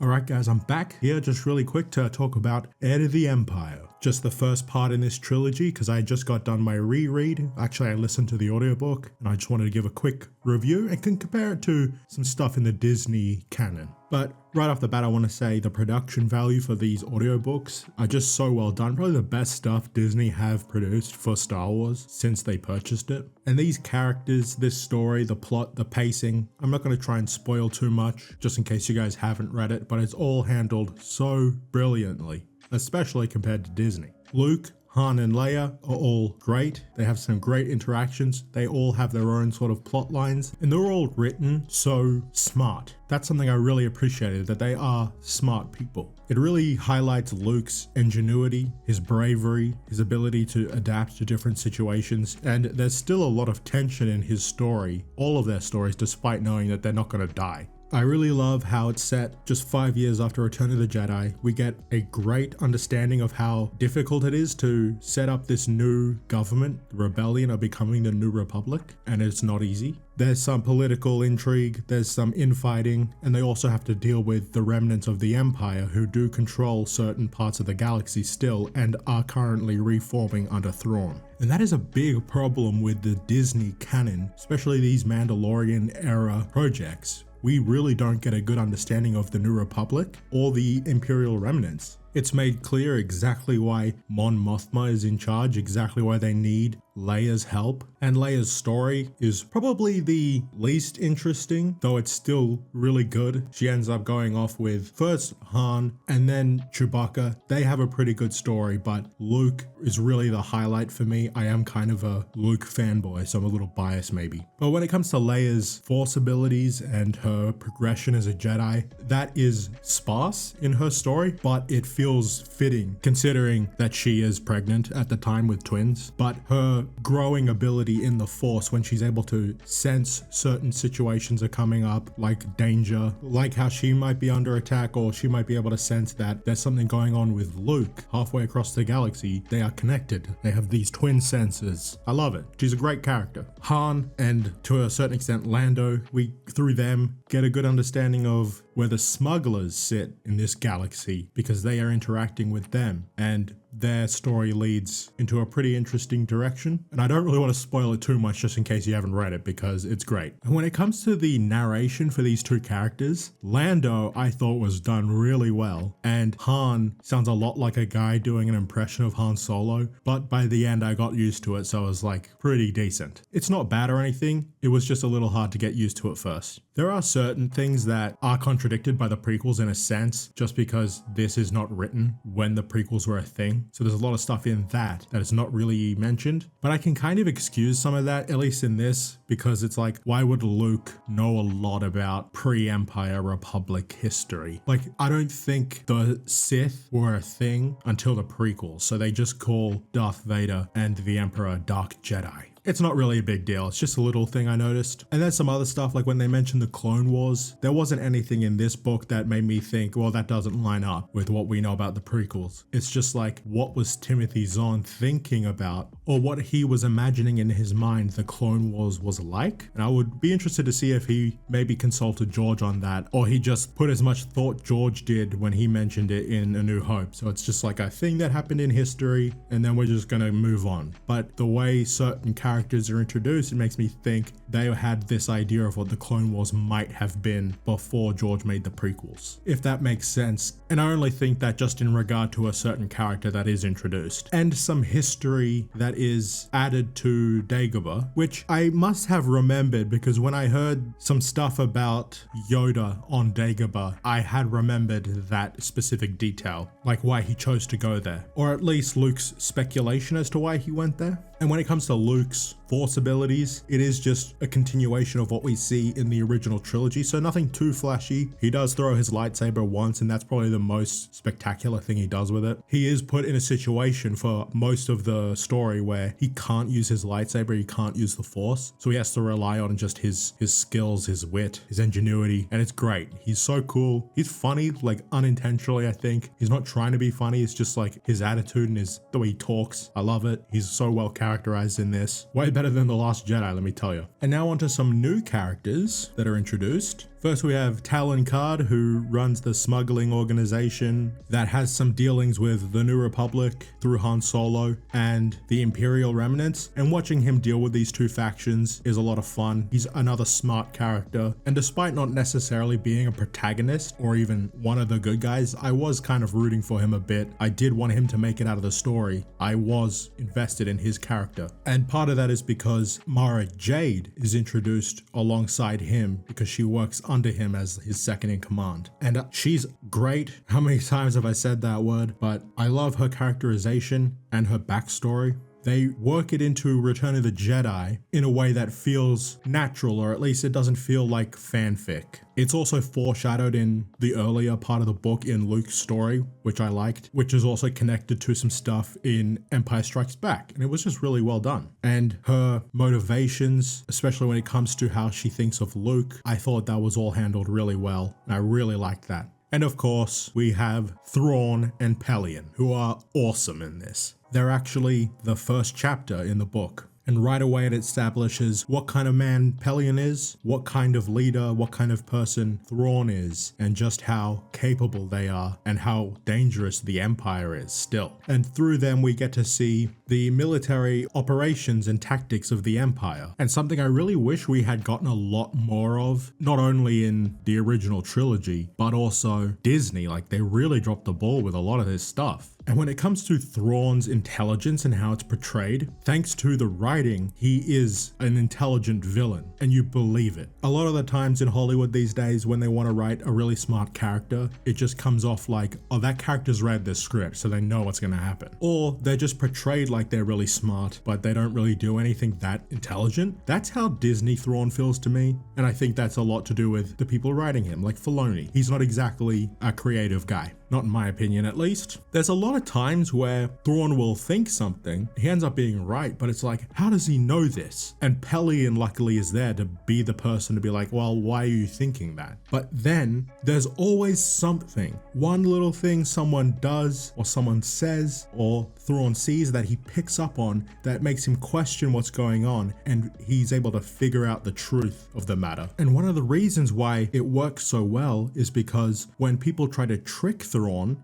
Alright guys, I'm back here just really quick to talk about Heir to the Empire. Just the first part in this trilogy because I just got done my reread. Actually, I listened to the audiobook and I just wanted to give a quick review and can compare it to some stuff in the Disney canon. But right off the bat, I want to say the production value for these audiobooks are just so well done. Probably the best stuff Disney have produced for Star Wars since they purchased it. And these characters, this story, the plot, the pacing, I'm not going to try and spoil too much just in case you guys haven't read it, but it's all handled so brilliantly, especially compared to Disney. Luke, Han and Leia are all great. They have some great interactions. They all have their own sort of plot lines and they're all written so smart. That's something I really appreciated, that they are smart people. It really highlights Luke's ingenuity, his bravery, his ability to adapt to different situations, and there's still a lot of tension in his story, all of their stories, despite knowing that they're not going to die. I really love how it's set just 5 years after Return of the Jedi. We get a great understanding of how difficult it is to set up this new government. The rebellion are becoming the new republic, and it's not easy. There's some political intrigue, there's some infighting, and they also have to deal with the remnants of the Empire who do control certain parts of the galaxy still and are currently reforming under Thrawn. And that is a big problem with the Disney canon, especially these Mandalorian era projects. We really don't get a good understanding of the New Republic or the Imperial remnants. It's made clear exactly why Mon Mothma is in charge, exactly why they need Leia's help, and Leia's story is probably the least interesting, though it's still really good. She ends up going off with first Han and then Chewbacca. They have a pretty good story, but Luke is really the highlight for me. I am kind of a Luke fanboy, so I'm a little biased maybe. But when it comes to Leia's Force abilities and her progression as a Jedi, that is sparse in her story, but it feels fitting considering that she is pregnant at the time with twins. But her growing ability in the Force, when she's able to sense certain situations are coming up, like danger, like how she might be under attack, or she might be able to sense that there's something going on with Luke halfway across the galaxy. They are connected. They have these twin senses. I love it. She's a great character. Han and to a certain extent Lando, we through them get a good understanding of where the smugglers sit in this galaxy because they are interacting with them, and their story leads into a pretty interesting direction. And I don't really want to spoil it too much just in case you haven't read it because it's great. And when it comes to the narration for these two characters, Lando I thought was done really well, and Han sounds a lot like a guy doing an impression of Han Solo, but by the end I got used to it, so it was like pretty decent. It's not bad or anything, it was just a little hard to get used to at first. There are certain things that are contradicted by the prequels in a sense, just because this is not written when the prequels were a thing. So there's a lot of stuff in that is not really mentioned, but I can kind of excuse some of that, at least in this, because it's like, why would Luke know a lot about pre-Empire Republic history? Like, I don't think the Sith were a thing until the prequels, so they just call Darth Vader and the Emperor Dark Jedi. It's not really a big deal, it's just a little thing I noticed. And then some other stuff, like when they mentioned the Clone Wars, there wasn't anything in this book that made me think, well, that doesn't line up with what we know about the prequels. It's just like, what was Timothy Zahn thinking about, or what he was imagining in his mind the Clone Wars was like? And I would be interested to see if he maybe consulted George on that, or he just put as much thought George did when he mentioned it in A New Hope. So it's just like a thing that happened in history, and then we're just gonna move on. But the way certain characters are introduced, it makes me think they had this idea of what the Clone Wars might have been before George made the prequels, if that makes sense. And I only think that just in regard to a certain character that is introduced, and some history that is added to Dagobah, which I must have remembered because when I heard some stuff about Yoda on Dagobah, I had remembered that specific detail, like why he chose to go there, or at least Luke's speculation as to why he went there. And when it comes to Luke's Force abilities, it is just a continuation of what we see in the original trilogy, so nothing too flashy. He does throw his lightsaber once, and that's probably the most spectacular thing he does with it. He is put in a situation for most of the story where he can't use his lightsaber, he can't use the Force, so he has to rely on just his skills, his wit, his ingenuity, and it's great. He's so cool. He's funny, like unintentionally, I think. He's not trying to be funny, it's just like his attitude and the way he talks. I love it. He's so well characterized in this. Way better than The Last Jedi, let me tell you. And now onto some new characters that are introduced. First we have Talon Card, who runs the smuggling organization that has some dealings with the New Republic through Han Solo and the Imperial remnants, and watching him deal with these two factions is a lot of fun. He's another smart character, and despite not necessarily being a protagonist or even one of the good guys, I was kind of rooting for him a bit. I did want him to make it out of the story. I was invested in his character, and part of that is because Mara Jade is introduced alongside him because she works under him as his second in command, and she's great. How many times have I said that word? But I love her characterization and her backstory. They work it into Return of the Jedi in a way that feels natural, or at least it doesn't feel like fanfic. It's also foreshadowed in the earlier part of the book in Luke's story, which I liked, which is also connected to some stuff in Empire Strikes Back, and it was just really well done. And her motivations, especially when it comes to how she thinks of Luke, I thought that was all handled really well, and I really liked that. And of course, we have Thrawn and Pelion, who are awesome in this. They're actually the first chapter in the book. And right away it establishes what kind of man Pelion is, what kind of leader, what kind of person Thrawn is, and just how capable they are and how dangerous the Empire is still. And through them we get to see the military operations and tactics of the Empire. And something I really wish we had gotten a lot more of, not only in the original trilogy, but also Disney. Like, they really dropped the ball with a lot of this stuff. And when it comes to Thrawn's intelligence and how it's portrayed, thanks to the writing, he is an intelligent villain, and you believe it. A lot of the times in Hollywood these days, when they want to write a really smart character, it just comes off like, oh, that character's read the script, so they know what's going to happen. Or they're just portrayed like they're really smart, but they don't really do anything that intelligent. That's how Disney Thrawn feels to me, and I think that's a lot to do with the people writing him, like Filoni. He's not exactly a creative guy. Not in my opinion, at least. There's a lot of times where Thrawn will think something, he ends up being right, but it's like, how does he know this? And Pelion luckily is there to be the person to be like, well, why are you thinking that? But then there's always something, one little thing someone does or someone says or Thrawn sees that he picks up on that makes him question what's going on, and he's able to figure out the truth of the matter. And one of the reasons why it works so well is because when people try to trick Thrawn,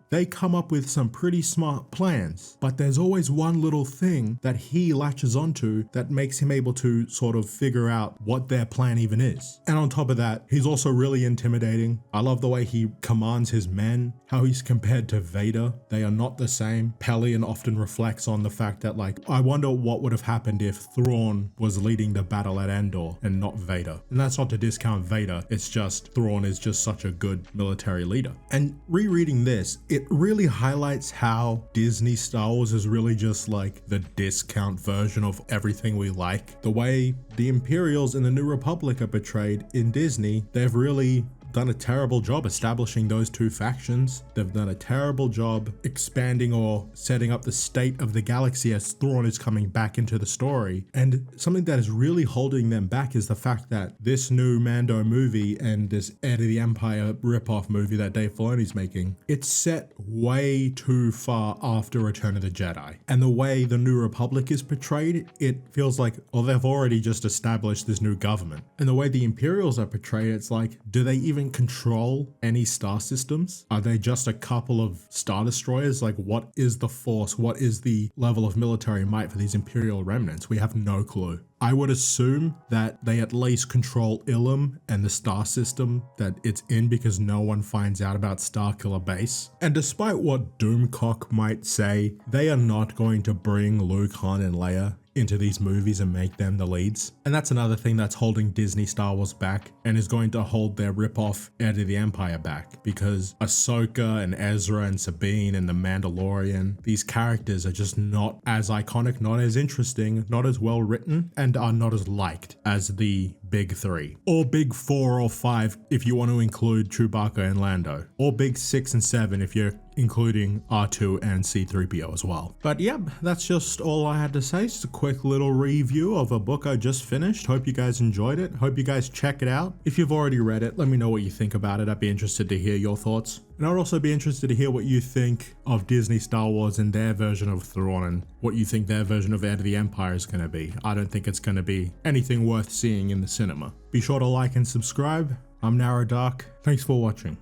they come up with some pretty smart plans, but there's always one little thing that he latches onto that makes him able to sort of figure out what their plan even is. And on top of that, he's also really intimidating. I love the way he commands his men, how he's compared to Vader. They are not the same. Pelion often reflects on the fact that, like, I wonder what would have happened if Thrawn was leading the battle at Endor and not Vader. And that's not to discount Vader, it's just Thrawn is just such a good military leader. And rereading this, it really highlights how Disney Star Wars is really just like the discount version of everything we like. The way the Imperials and the New Republic are portrayed in Disney, they've really done a terrible job establishing those two factions. They've done a terrible job expanding or setting up the state of the galaxy as Thrawn is coming back into the story. And something that is really holding them back is the fact that this new Mando movie and this Heir of the Empire ripoff movie that Dave Filoni's making, it's set way too far after Return of the Jedi. And the way the New Republic is portrayed, it feels like, well, they've already just established this new government. And the way the Imperials are portrayed, it's like, do they even control any star systems? Are they just a couple of star destroyers? Like, what is the force? What is the level of military might for these Imperial remnants? We have no clue. I would assume that they at least control Ilum and the star system that it's in, because no one finds out about Starkiller Base. And despite what Doomcock might say, they are not going to bring Luke, Han, and Leia into these movies and make them the leads. And that's another thing that's holding Disney Star Wars back and is going to hold their ripoff Heir of the Empire back, because Ahsoka and Ezra and Sabine and the Mandalorian, these characters are just not as iconic, not as interesting, not as well written, and are not as liked as the big three, or big 4 or 5 if you want to include Chewbacca and Lando, or big 6 and 7 if you're including R2 and C-3PO as well. But yep, that's just all I had to say. Just a quick little review of a book I just finished. Hope you guys enjoyed it. Hope you guys check it out. If you've already read it, let me know what you think about it. I'd be interested to hear your thoughts. And I'd also be interested to hear what you think of Disney Star Wars and their version of Thrawn, and what you think their version of Heir of the Empire is going to be. I don't think it's going to be anything worth seeing in the cinema. Be sure to like and subscribe. I'm Narrow Dark. Thanks for watching.